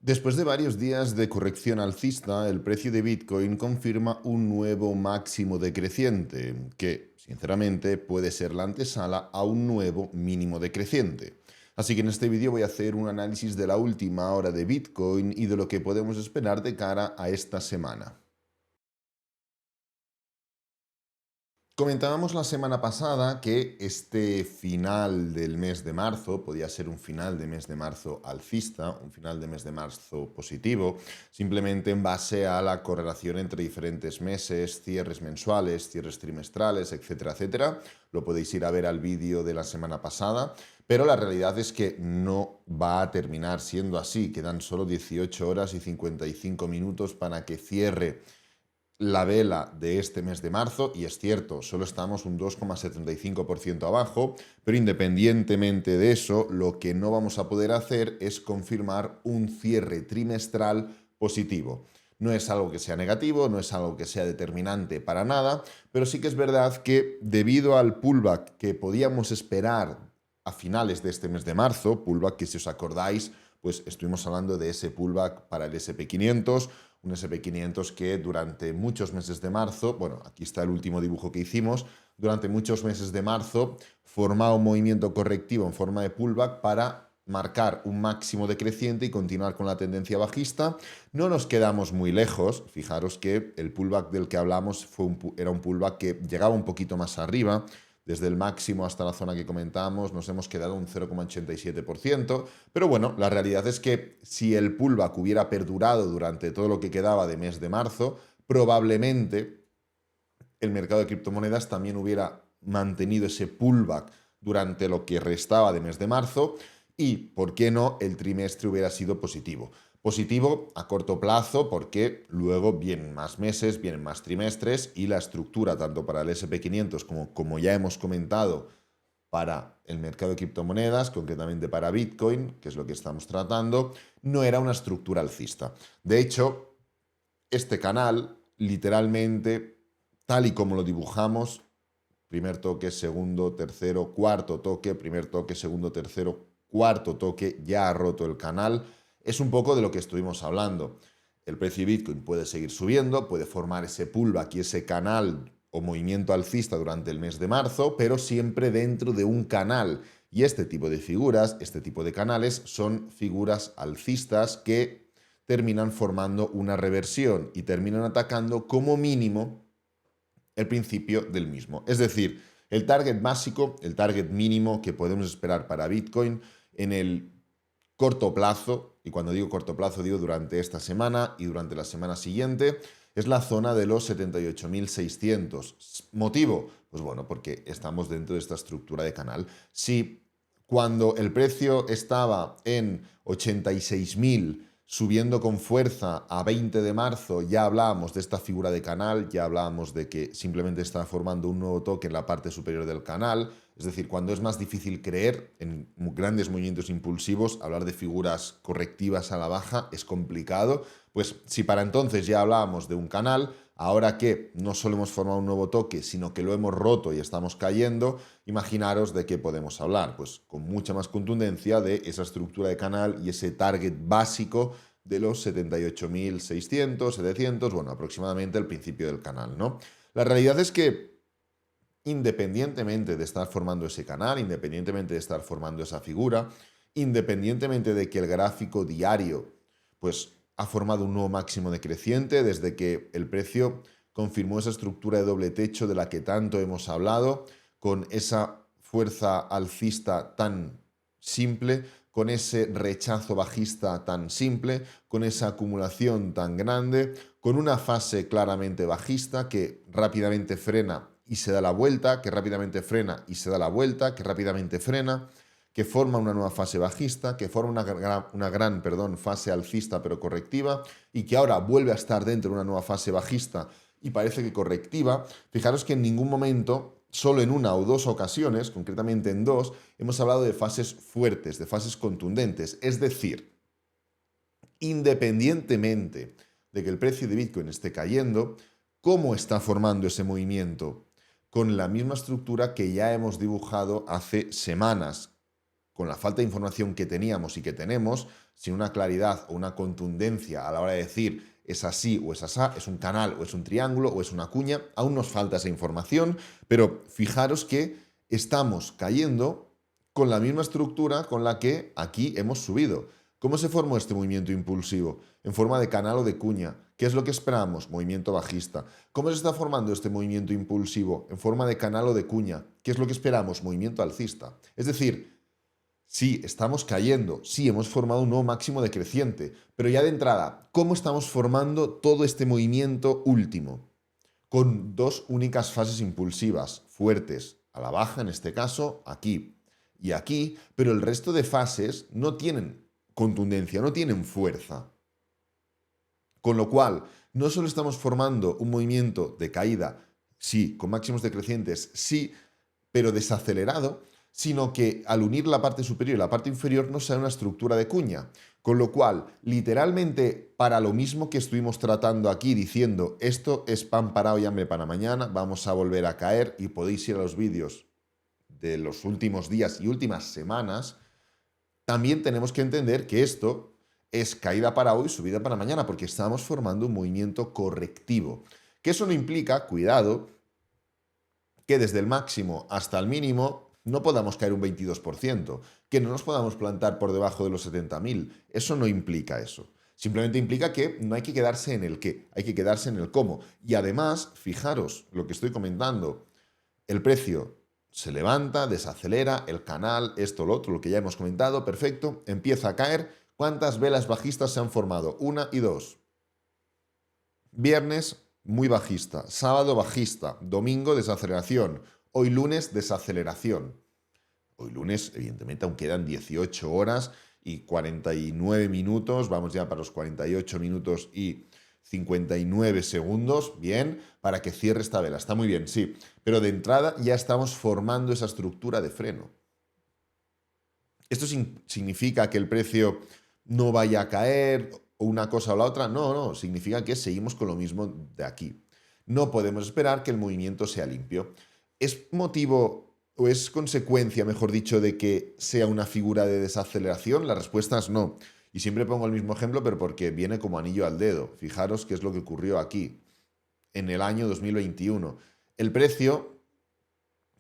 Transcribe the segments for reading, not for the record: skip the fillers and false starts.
Después de varios días de corrección alcista, el precio de Bitcoin confirma un nuevo máximo decreciente, que, sinceramente, puede ser la antesala a un nuevo mínimo decreciente. Así que en este vídeo voy a hacer un análisis de la última hora de Bitcoin y de lo que podemos esperar de cara a esta semana. Comentábamos la semana pasada que este final del mes de marzo podía ser un final de mes de marzo alcista, un final de mes de marzo positivo, simplemente en base a la correlación entre diferentes meses, cierres mensuales, cierres trimestrales, etcétera, etcétera. Lo podéis ir a ver al vídeo de la semana pasada, pero la realidad es que no va a terminar siendo así. Quedan solo 18 horas y 55 minutos para que cierre la vela de este mes de marzo, y es cierto, solo estamos un 2,75% abajo, pero independientemente de eso, lo que no vamos a poder hacer es confirmar un cierre trimestral positivo. No es algo que sea negativo, no es algo que sea determinante para nada, pero sí que es verdad que debido al pullback que podíamos esperar a finales de este mes de marzo, pullback que si os acordáis, pues estuvimos hablando de ese pullback para el SP500, un SP500 que durante muchos meses de marzo, bueno, aquí está el último dibujo que hicimos, durante muchos meses de marzo formaba un movimiento correctivo en forma de pullback para marcar un máximo decreciente y continuar con la tendencia bajista. No nos quedamos muy lejos, fijaros que el pullback del que hablamos era un pullback que llegaba un poquito más arriba. Desde el máximo hasta la zona que comentábamos nos hemos quedado un 0,87%, pero bueno, la realidad es que si el pullback hubiera perdurado durante todo lo que quedaba de mes de marzo, probablemente el mercado de criptomonedas también hubiera mantenido ese pullback durante lo que restaba de mes de marzo y, ¿por qué no?, el trimestre hubiera sido positivo. Positivo a corto plazo porque luego vienen más meses, vienen más trimestres y la estructura tanto para el SP500 como ya hemos comentado para el mercado de criptomonedas, concretamente para Bitcoin, que es lo que estamos tratando, no era una estructura alcista. De hecho, este canal, literalmente, tal y como lo dibujamos, primer toque, segundo, tercero, cuarto toque, primer toque, segundo, tercero, cuarto toque, ya ha roto el canal. Es un poco de lo que estuvimos hablando. El precio de Bitcoin puede seguir subiendo, puede formar ese pullback y ese canal o movimiento alcista durante el mes de marzo, pero siempre dentro de un canal. Y este tipo de figuras, este tipo de canales, son figuras alcistas que terminan formando una reversión y terminan atacando como mínimo el principio del mismo. Es decir, el target básico, el target mínimo que podemos esperar para Bitcoin en el corto plazo, y cuando digo corto plazo digo durante esta semana y durante la semana siguiente, es la zona de los 78.600. ¿Motivo? Pues bueno, porque estamos dentro de esta estructura de canal. Si cuando el precio estaba en 86.000 subiendo con fuerza a 20 de marzo, ya hablábamos de esta figura de canal, ya hablábamos de que simplemente está formando un nuevo toque en la parte superior del canal. Es decir, cuando es más difícil creer en grandes movimientos impulsivos, hablar de figuras correctivas a la baja es complicado. Pues si para entonces ya hablábamos de un canal, ahora que no solo hemos formado un nuevo toque, sino que lo hemos roto y estamos cayendo, imaginaros de qué podemos hablar. Pues con mucha más contundencia de esa estructura de canal y ese target básico de los 78.600, 700, bueno, aproximadamente el principio del canal, ¿no? La realidad es que independientemente de estar formando ese canal, independientemente de estar formando esa figura, independientemente de que el gráfico diario pues ha formado un nuevo máximo decreciente desde que el precio confirmó esa estructura de doble techo de la que tanto hemos hablado, con esa fuerza alcista tan simple, con ese rechazo bajista tan simple, con esa acumulación tan grande, con una fase claramente bajista que rápidamente frena y se da la vuelta, que rápidamente frena y se da la vuelta, que rápidamente frena, que forma una nueva fase bajista, que forma una gran fase alcista pero correctiva y que ahora vuelve a estar dentro de una nueva fase bajista y parece que correctiva. Fijaros que en ningún momento, solo en una o dos ocasiones, concretamente en dos, hemos hablado de fases fuertes, de fases contundentes. Es decir, independientemente de que el precio de Bitcoin esté cayendo, ¿cómo está formando ese movimiento? Con la misma estructura que ya hemos dibujado hace semanas. con la falta de información que teníamos y que tenemos, sin una claridad o una contundencia a la hora de decir es así o es asá, es un canal o es un triángulo o es una cuña, aún nos falta esa información, pero fijaros que estamos cayendo con la misma estructura con la que aquí hemos subido. ¿Cómo se formó este movimiento impulsivo? En forma de canal o de cuña. ¿Qué es lo que esperamos? Movimiento bajista. ¿Cómo se está formando este movimiento impulsivo? En forma de canal o de cuña. ¿Qué es lo que esperamos? Movimiento alcista. Es decir, sí, estamos cayendo, sí, hemos formado un nuevo máximo decreciente, pero ya de entrada, ¿cómo estamos formando todo este movimiento último? Con dos únicas fases impulsivas, fuertes, a la baja en este caso, aquí y aquí, pero el resto de fases no tienen contundencia, no tienen fuerza. Con lo cual, no solo estamos formando un movimiento de caída, sí, con máximos decrecientes, sí, pero desacelerado, sino que al unir la parte superior y la parte inferior nos sale una estructura de cuña. Con lo cual, literalmente, para lo mismo que estuvimos tratando aquí, diciendo esto es pan parado y hambre para mañana, vamos a volver a caer, y podéis ir a los vídeos de los últimos días y últimas semanas, también tenemos que entender que esto es caída para hoy, subida para mañana, porque estamos formando un movimiento correctivo. Que eso no implica, cuidado, que desde el máximo hasta el mínimo no podamos caer un 22%, que no nos podamos plantar por debajo de los 70.000. Eso no implica eso. Simplemente implica que no hay que quedarse en el qué, hay que quedarse en el cómo. Y además, fijaros lo que estoy comentando, el precio se levanta, desacelera, el canal, esto, lo otro, lo que ya hemos comentado, perfecto, empieza a caer. ¿Cuántas velas bajistas se han formado? 1 y 2. Viernes, muy bajista. Sábado, bajista. Domingo, desaceleración. Hoy lunes, desaceleración. Hoy lunes, evidentemente, aún quedan 18 horas y 49 minutos. Vamos ya para los 48 minutos y 59 segundos. Bien, para que cierre esta vela. Está muy bien, sí. Pero de entrada ya estamos formando esa estructura de freno. ¿Esto significa que el precio no vaya a caer o una cosa o la otra? No, no, significa que seguimos con lo mismo de aquí. No podemos esperar que el movimiento sea limpio. ¿Es motivo o es consecuencia, mejor dicho, de que sea una figura de desaceleración? La respuesta es no. Y siempre pongo el mismo ejemplo, pero porque viene como anillo al dedo. Fijaros qué es lo que ocurrió aquí, en el año 2021. El precio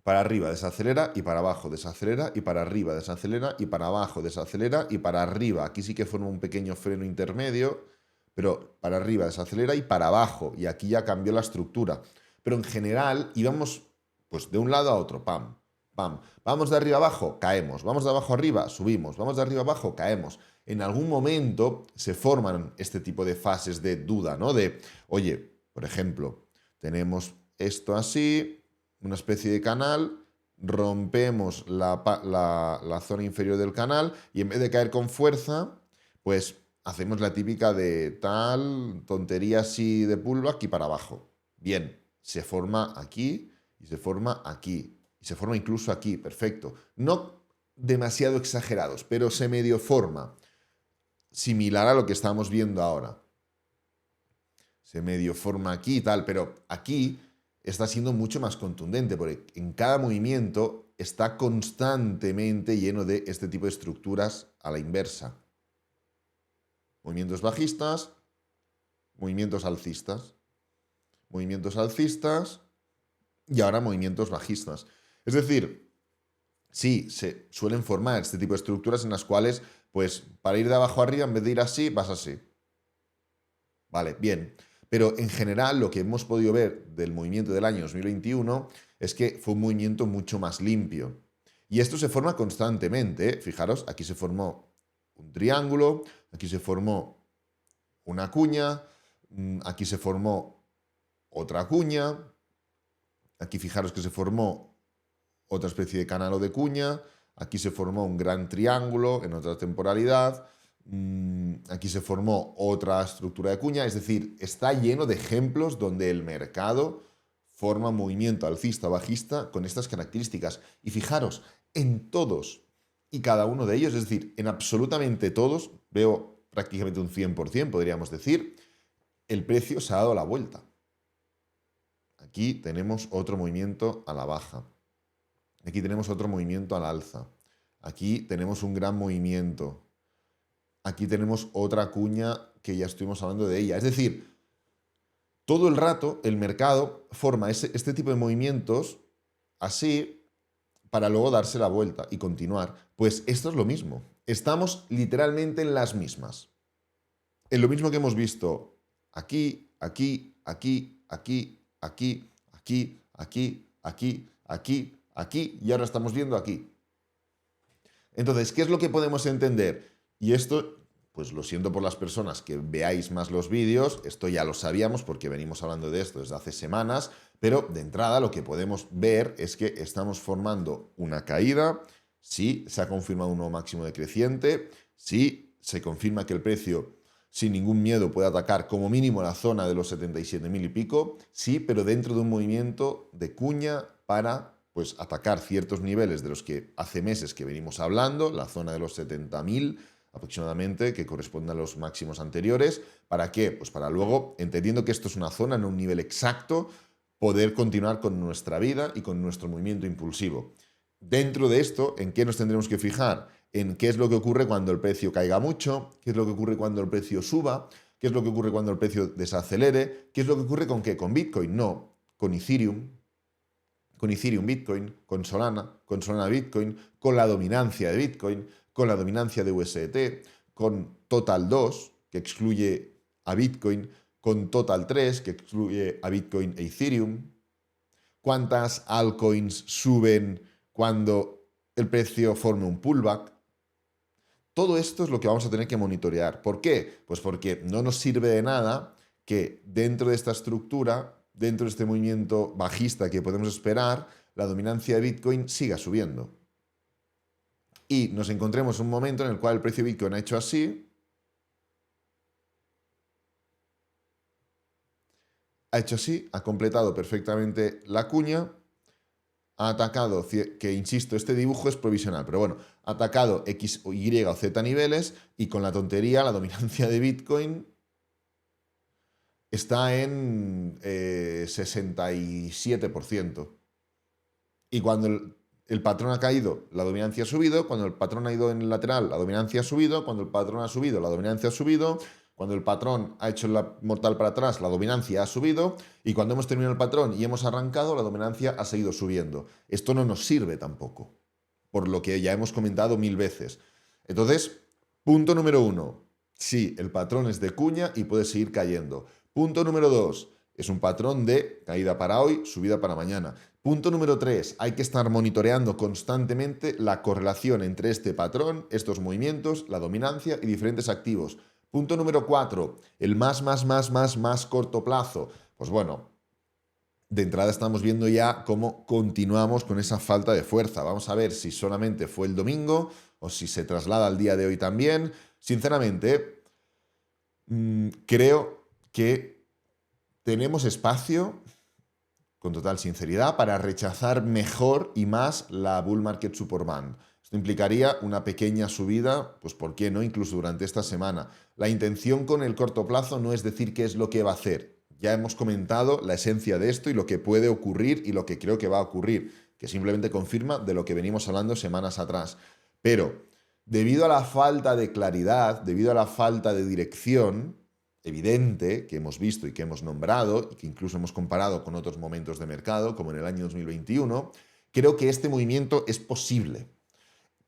para arriba desacelera y para abajo desacelera y para arriba desacelera y para abajo desacelera y para arriba. Aquí sí que forma un pequeño freno intermedio, pero para arriba desacelera y para abajo. Y aquí ya cambió la estructura. Pero en general íbamos pues de un lado a otro, pam, pam. Vamos de arriba abajo, caemos. Vamos de abajo arriba, subimos. Vamos de arriba abajo, caemos. En algún momento se forman este tipo de fases de duda, ¿no? De, oye, por ejemplo, tenemos esto así, una especie de canal, rompemos la zona inferior del canal y en vez de caer con fuerza, pues hacemos la típica de tal tontería así de pullback y para abajo. Bien, se forma aquí y se forma aquí y se forma incluso aquí, perfecto. No demasiado exagerados, pero se medio forma, similar a lo que estamos viendo ahora. Se medio forma aquí y tal, pero aquí está siendo mucho más contundente, porque en cada movimiento está constantemente lleno de este tipo de estructuras a la inversa. Movimientos bajistas, movimientos alcistas, movimientos alcistas y ahora movimientos bajistas. Es decir, sí, se suelen formar este tipo de estructuras en las cuales, pues, para ir de abajo arriba, en vez de ir así, vas así. Vale, bien. Pero en general lo que hemos podido ver del movimiento del año 2021 es que fue un movimiento mucho más limpio. Y esto se forma constantemente, ¿eh? Fijaros, aquí se formó un triángulo, aquí se formó una cuña, aquí se formó otra cuña, aquí fijaros que se formó otra especie de canal o de cuña, aquí se formó un gran triángulo en otra temporalidad, aquí se formó otra estructura de cuña, es decir, está lleno de ejemplos donde el mercado forma un movimiento alcista o bajista con estas características. Y fijaros, en todos y cada uno de ellos, es decir, en absolutamente todos, veo prácticamente un 100%, podríamos decir, el precio se ha dado la vuelta. Aquí tenemos otro movimiento a la baja. Aquí tenemos otro movimiento al alza. Aquí tenemos un gran movimiento. Aquí tenemos otra cuña que ya estuvimos hablando de ella. Es decir, todo el rato el mercado forma este tipo de movimientos así para luego darse la vuelta y continuar. Pues esto es lo mismo. Estamos literalmente en las mismas. En lo mismo que hemos visto aquí, aquí, aquí, aquí, aquí, aquí, aquí, aquí, aquí, aquí y ahora estamos viendo aquí. Entonces, ¿qué es lo que podemos entender? Y esto, pues lo siento por las personas que veáis más los vídeos, esto ya lo sabíamos porque venimos hablando de esto desde hace semanas, pero de entrada lo que podemos ver es que estamos formando una caída, sí, se ha confirmado un nuevo máximo decreciente, sí, se confirma que el precio sin ningún miedo puede atacar como mínimo la zona de los 77.000 y pico, sí, pero dentro de un movimiento de cuña para pues atacar ciertos niveles de los que hace meses que venimos hablando, la zona de los 70.000 aproximadamente, que corresponde a los máximos anteriores. ¿Para qué? Pues para luego, entendiendo que esto es una zona, no un nivel exacto, poder continuar con nuestra vida y con nuestro movimiento impulsivo. Dentro de esto, ¿en qué nos tendremos que fijar? En qué es lo que ocurre cuando el precio caiga mucho, qué es lo que ocurre cuando el precio suba, qué es lo que ocurre cuando el precio desacelere, qué es lo que ocurre con qué, con Bitcoin, no, con Ethereum Bitcoin, con Solana Bitcoin, con la dominancia de Bitcoin, con la dominancia de USDT, con Total 2, que excluye a Bitcoin, con Total 3, que excluye a Bitcoin e Ethereum. ¿Cuántas altcoins suben cuando el precio forme un pullback? Todo esto es lo que vamos a tener que monitorear. ¿Por qué? Pues porque no nos sirve de nada que dentro de esta estructura, dentro de este movimiento bajista que podemos esperar, la dominancia de Bitcoin siga subiendo. Y nos encontremos un momento en el cual el precio de Bitcoin ha hecho así, ha completado perfectamente la cuña, ha atacado, que insisto, este dibujo es provisional, pero bueno, ha atacado X, Y o Z niveles y con la tontería, la dominancia de Bitcoin está en 67%. Y cuando el patrón ha caído, la dominancia ha subido. Cuando el patrón ha ido en el lateral, la dominancia ha subido. Cuando el patrón ha subido, la dominancia ha subido. Cuando el patrón ha hecho la mortal para atrás, la dominancia ha subido. Y cuando hemos terminado el patrón y hemos arrancado, la dominancia ha seguido subiendo. Esto no nos sirve tampoco, por lo que ya hemos comentado 1000 veces. Entonces, punto número 1. Sí, el patrón es de cuña y puede seguir cayendo. Punto número 2. Es un patrón de caída para hoy, subida para mañana. Punto número 3. Hay que estar monitoreando constantemente la correlación entre este patrón, estos movimientos, la dominancia y diferentes activos. Punto número 4. El más corto plazo. Pues bueno, de entrada estamos viendo ya cómo continuamos con esa falta de fuerza. Vamos a ver si solamente fue el domingo o si se traslada al día de hoy también. Sinceramente, creo que tenemos espacio, con total sinceridad, para rechazar mejor y más la Bull Market Support Band. Esto implicaría una pequeña subida, pues ¿por qué no? Incluso durante esta semana. La intención con el corto plazo no es decir qué es lo que va a hacer. Ya hemos comentado la esencia de esto y lo que puede ocurrir y lo que creo que va a ocurrir, que simplemente confirma de lo que venimos hablando semanas atrás. Pero, debido a la falta de claridad, debido a la falta de dirección evidente que hemos visto y que hemos nombrado, y que incluso hemos comparado con otros momentos de mercado, como en el año 2021, creo que este movimiento es posible.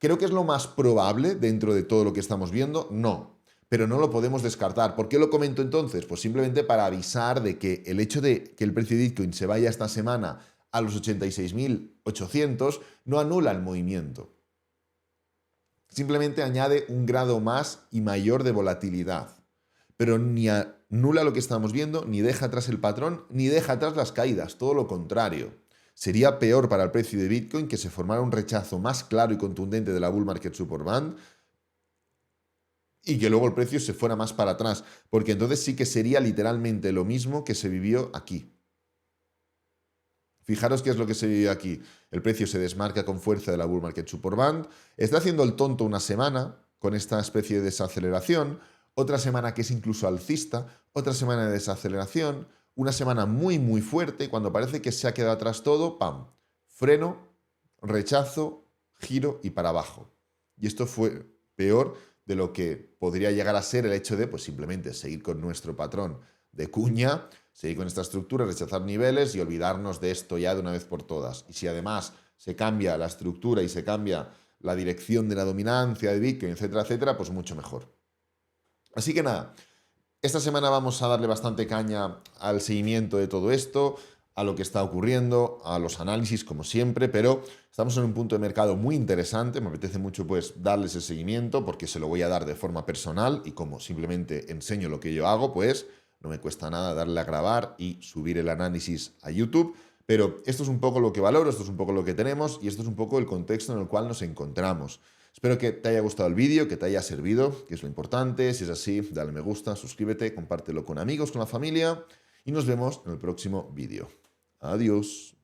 ¿Creo que es lo más probable dentro de todo lo que estamos viendo? No, pero no lo podemos descartar. ¿Por qué lo comento entonces? Pues simplemente para avisar de que el hecho de que el precio de Bitcoin se vaya esta semana a los 86.800 no anula el movimiento. Simplemente añade un grado más y mayor de volatilidad. Pero ni anula lo que estamos viendo, ni deja atrás el patrón, ni deja atrás las caídas, todo lo contrario. Sería peor para el precio de Bitcoin que se formara un rechazo más claro y contundente de la Bull Market Support Band y que luego el precio se fuera más para atrás, porque entonces sí que sería literalmente lo mismo que se vivió aquí. Fijaros qué es lo que se vivió aquí. El precio se desmarca con fuerza de la Bull Market Support Band, está haciendo el tonto una semana con esta especie de desaceleración, otra semana que es incluso alcista, otra semana de desaceleración, una semana muy fuerte y cuando parece que se ha quedado atrás todo, ¡pam! Freno, rechazo, giro y para abajo. Y esto fue peor de lo que podría llegar a ser el hecho de pues simplemente seguir con nuestro patrón de cuña, seguir con esta estructura, rechazar niveles y olvidarnos de esto ya de una vez por todas. Y si además se cambia la estructura y se cambia la dirección de la dominancia de Bitcoin, etcétera, etcétera, pues mucho mejor. Así que nada, esta semana vamos a darle bastante caña al seguimiento de todo esto, a lo que está ocurriendo, a los análisis como siempre, pero estamos en un punto de mercado muy interesante, me apetece mucho pues darles el seguimiento porque se lo voy a dar de forma personal y como simplemente enseño lo que yo hago, pues no me cuesta nada darle a grabar y subir el análisis a YouTube, pero esto es un poco lo que valoro, esto es un poco lo que tenemos y esto es un poco el contexto en el cual nos encontramos. Espero que te haya gustado el vídeo, que te haya servido, que es lo importante. Si es así, dale me gusta, suscríbete, compártelo con amigos, con la familia y nos vemos en el próximo vídeo. Adiós.